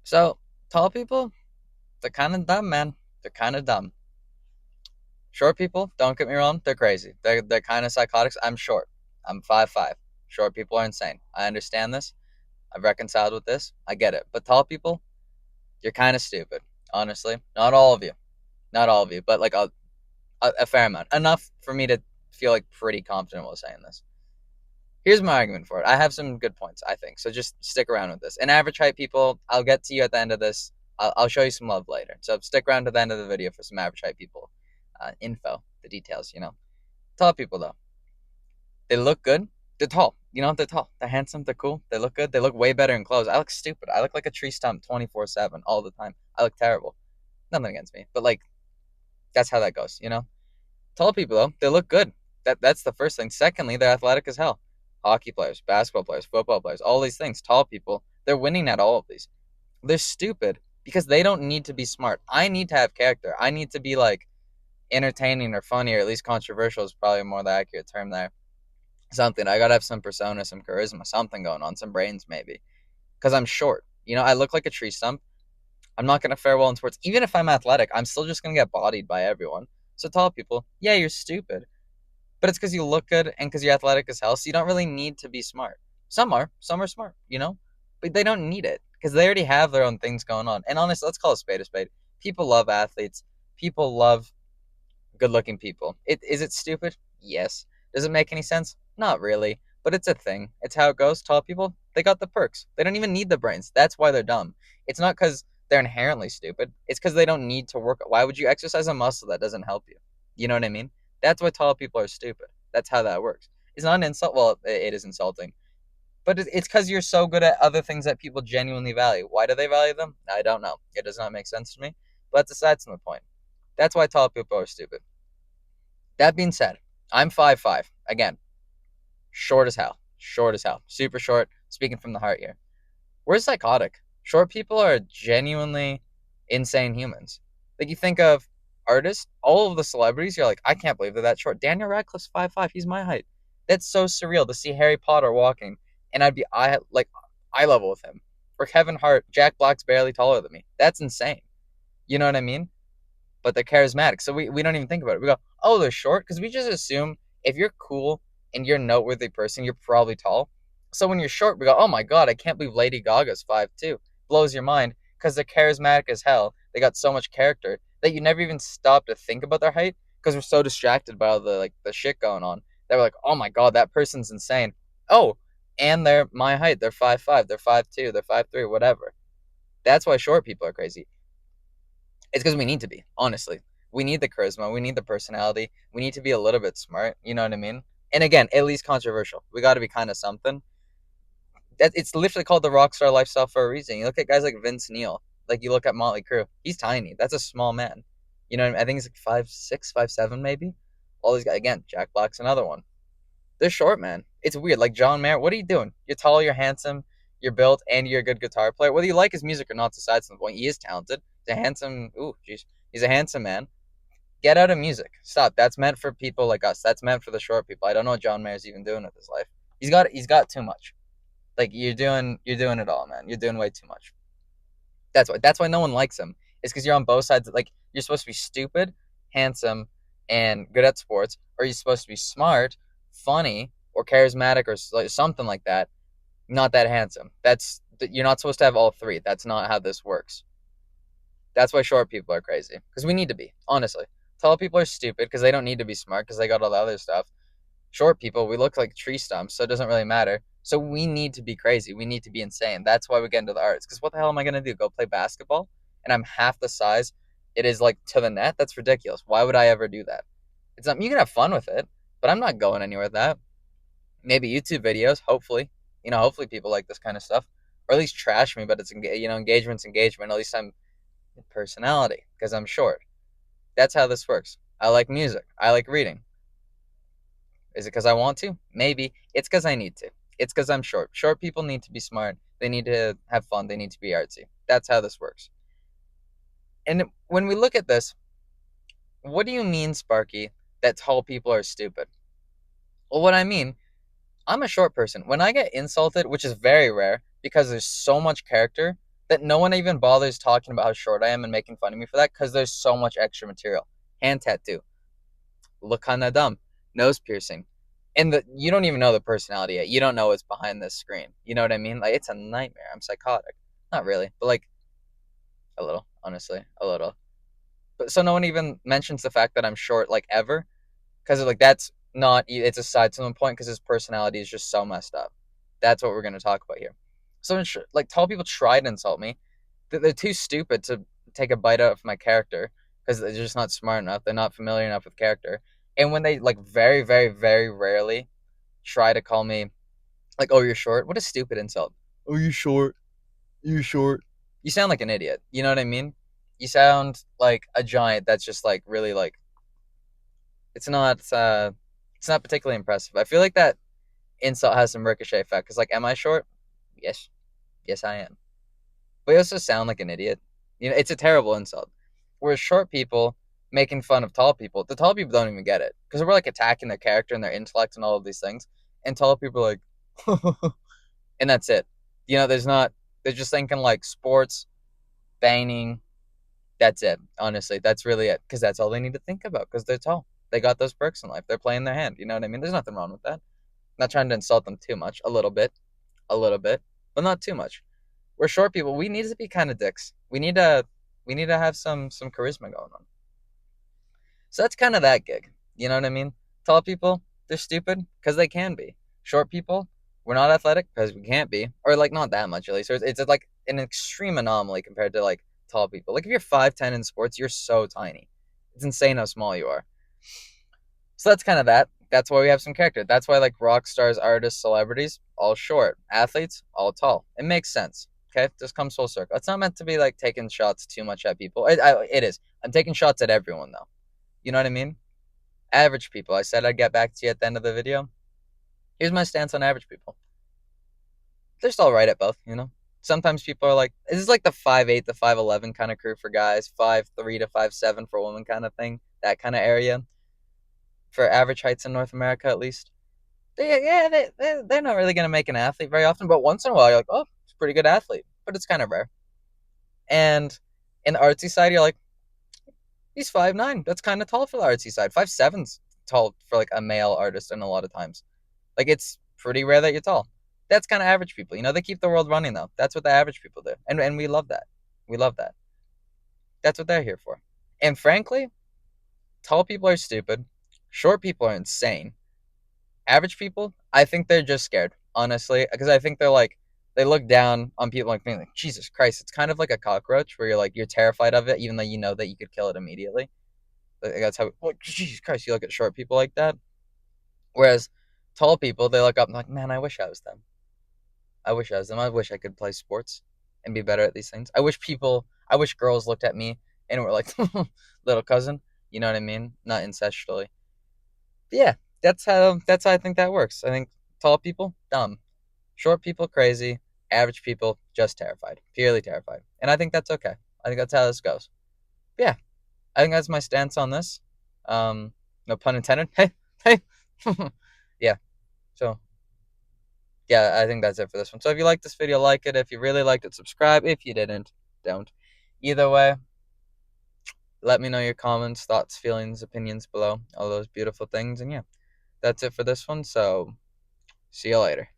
So, tall people, they're kind of dumb, man. They're kind of dumb. Short people, don't get me wrong, they're crazy. They're kind of psychotics. I'm short. I'm 5'5". Short people are insane. I understand this. I've reconciled with this. I get it. But tall people, you're kind of stupid. Honestly, not all of you. Not all of you, but like a fair amount. Enough for me to feel like pretty confident while saying this. Here's my argument for it. I have some good points, I think. So just stick around with this. And average height people, I'll get to you at the end of this. I'll show you some love later. So stick around to the end of the video for some average height people info, the details. Tall people, though, they look good. They're tall. They're tall. They're handsome. They're cool. They look good. They look way better in clothes. I look stupid. I look like a tree stump 24/7 all the time. I look terrible. Nothing against me. But, like, that's how that goes. Tall people, though, they look good. That's the first thing. Secondly, they're athletic as hell. Hockey players, basketball players, football players, all these things. Tall people, they're winning at all of these. They're stupid because they don't need to be smart. I need to have character. I need to be like entertaining or funny or at least controversial is probably more the accurate term there. Something. I gotta have some persona, some charisma, something going on, some brains maybe. Because I'm short. I look like a tree stump. I'm not gonna fare well in sports. Even if I'm athletic, I'm still just gonna get bodied by everyone. So tall people, yeah, you're stupid. But it's because you look good and because you're athletic as hell. So you don't really need to be smart. Some are smart, but they don't need it because they already have their own things going on. And honestly, let's call a spade a spade. People love athletes. People love good-looking people. Is it stupid? Yes. Does it make any sense? Not really. But it's a thing. It's how it goes. Tall people, they got the perks. They don't even need the brains. That's why they're dumb. It's not because they're inherently stupid. It's because they don't need to work. Why would you exercise a muscle that doesn't help you? You know what I mean? That's why tall people are stupid. That's how that works. It's not an insult. Well, it is insulting. But it's because you're so good at other things that people genuinely value. Why do they value them? I don't know. It does not make sense to me. But that's aside from the point. That's why tall people are stupid. That being said, I'm 5'5". Again, short as hell. Short as hell. Super short. Speaking from the heart here. We're psychotic. Short people are genuinely insane humans. Like you think of artists, all of the celebrities, you're like, I can't believe they're that short. Daniel Radcliffe's 5'5". He's my height. That's so surreal to see Harry Potter walking, and I'd be eye level with him. Or Kevin Hart, Jack Black's barely taller than me. That's insane. You know what I mean? But they're charismatic. So we don't even think about it. We go, oh, they're short because we just assume if you're cool and you're a noteworthy person, you're probably tall. So when you're short, we go, oh my god, I can't believe Lady Gaga's 5'2". Blows your mind because they're charismatic as hell. They got so much character that you never even stop to think about their height because we're so distracted by all the shit going on that we're like, oh my god, that person's insane. Oh, and they're my height. They're 5'5", they're 5'2", they're 5'3", whatever. That's why short people are crazy. It's because we need to be, honestly. We need the charisma. We need the personality. We need to be a little bit smart. You know what I mean? And again, at least controversial. We got to be kind of something. It's literally called the rock star lifestyle for a reason. You look at guys like Vince Neil. Like you look at Motley Crue. He's tiny. That's a small man. You know what I mean? I think he's like 5'6", 5'7", maybe. All these guys. Again, Jack Black's another one. They're short, man. It's weird. Like John Mayer, what are you doing? You're tall, you're handsome, you're built, and you're a good guitar player. Whether you like his music or not, decides the point. He is talented. He's a handsome. Ooh, jeez. He's a handsome man. Get out of music. Stop. That's meant for people like us. That's meant for the short people. I don't know what John Mayer's even doing with his life. He's got too much. Like you're doing it all, man. You're doing way too much. That's why no one likes him. It's because you're on both sides. Like you're supposed to be stupid, handsome, and good at sports, or you're supposed to be smart, funny, or charismatic, or like something like that. Not that handsome. You're not supposed to have all three. That's not how this works. That's why short people are crazy because we need to be honestly. Tall people are stupid because they don't need to be smart because they got all the other stuff. Short people, we look like tree stumps, so it doesn't really matter. So we need to be crazy. We need to be insane. That's why we get into the arts. Because what the hell am I gonna do? Go play basketball? And I'm half the size it is like to the net? That's ridiculous. Why would I ever do that? It's not. You can have fun with it, but I'm not going anywhere with that. Maybe YouTube videos. Hopefully, hopefully people like this kind of stuff, or at least trash me. But it's engagement's engagement. At least I'm personality because I'm short. That's how this works. I like music. I like reading. Is it because I want to? Maybe. It's because I need to. It's because I'm short. Short people need to be smart. They need to have fun. They need to be artsy. That's how this works. And when we look at this, what do you mean, Sparky, that tall people are stupid? Well, what I mean, I'm a short person. When I get insulted, which is very rare because there's so much character, that no one even bothers talking about how short I am and making fun of me for that because there's so much extra material. Hand tattoo, look kinda dumb, nose piercing, and you don't even know the personality yet. You don't know what's behind this screen. You know what I mean? Like it's a nightmare. I'm psychotic. Not really, but like a little, honestly, a little. But so no one even mentions the fact that I'm short, like ever, because like that's not. It's a side to the point because his personality is just so messed up. That's what we're gonna talk about here. So like tall people try to insult me. They're too stupid to take a bite out of my character because they're just not smart enough. They're not familiar enough with character. And when they like very, very, very rarely try to call me like, "Oh, you're short," what a stupid insult. Oh, you short? You short? You sound like an idiot. You know what I mean? You sound like a giant that's just like really like it's not it's not particularly impressive. I feel like that insult has some ricochet effect because like, am I short? Yes, yes, I am. But you also sound like an idiot. You know, it's a terrible insult. Whereas short people making fun of tall people, the tall people don't even get it because we're like attacking their character and their intellect and all of these things, and tall people are like, and that's it. You know, there's not. They're just thinking like sports, banging. That's it. Honestly, that's really it because that's all they need to think about because they're tall. They got those perks in life. They're playing their hand. You know what I mean? There's nothing wrong with that. Not trying to insult them too much. A little bit, but not too much. We're short people. We need to be kind of dicks. We need to have some charisma going on. So that's kind of that gig. You know what I mean? Tall people, they're stupid because they can be. Short people, we're not athletic because we can't be, or like not that much at least. So it's like an extreme anomaly compared to like tall people. Like if you're 5'10" in sports, you're so tiny. It's insane how small you are. So that's kind of that. That's why we have some character. That's why like rock stars, artists, celebrities, all short. Athletes, all tall. It makes sense. Okay, this comes full circle. It's not meant to be like taking shots too much at people. It is. I'm taking shots at everyone though. You know what I mean? Average people. I said I'd get back to you at the end of the video. Here's my stance on average people. They're still right at both. You know. Sometimes people are like, this is like the 5'8" to 5'11" kind of crew for guys, 5'3" to 5'7" for women kind of thing. That kind of area for average heights in North America at least. They're not really going to make an athlete very often, but once in a while, you're like, oh, it's a pretty good athlete, but it's kind of rare. And in the artsy side, you're like, he's 5'9". That's kind of tall for the artsy side. 5'7's tall for like a male artist, and a lot of times, like it's pretty rare that you're tall. That's kind of average people. You know, they keep the world running though. That's what the average people do, and we love that. We love that. That's what they're here for. And frankly, tall people are stupid. Short people are insane. Average people, I think they're just scared, honestly, because I think they're like they look down on people like being like, Jesus Christ, it's kind of like a cockroach where you're like you're terrified of it, even though you know that you could kill it immediately. Like, that's how. Like, Jesus Christ, you look at short people like that. Whereas tall people, they look up and like, man, I wish I was them. I wish I was them. I wish I could play sports and be better at these things. I wish girls looked at me and were like, little cousin. You know what I mean? Not incestually. But yeah, that's how I think that works. I think tall people dumb, short people crazy, average people just terrified, purely terrified, and I think that's okay. I think that's how this goes. But yeah, I think that's my stance on this. No pun intended. Hey, hey. Yeah. So yeah, I think that's it for this one. So if you liked this video, like it. If you really liked it, subscribe. If you didn't, don't. Either way, let me know your comments, thoughts, feelings, opinions below. All those beautiful things. And yeah, that's it for this one. So see you later.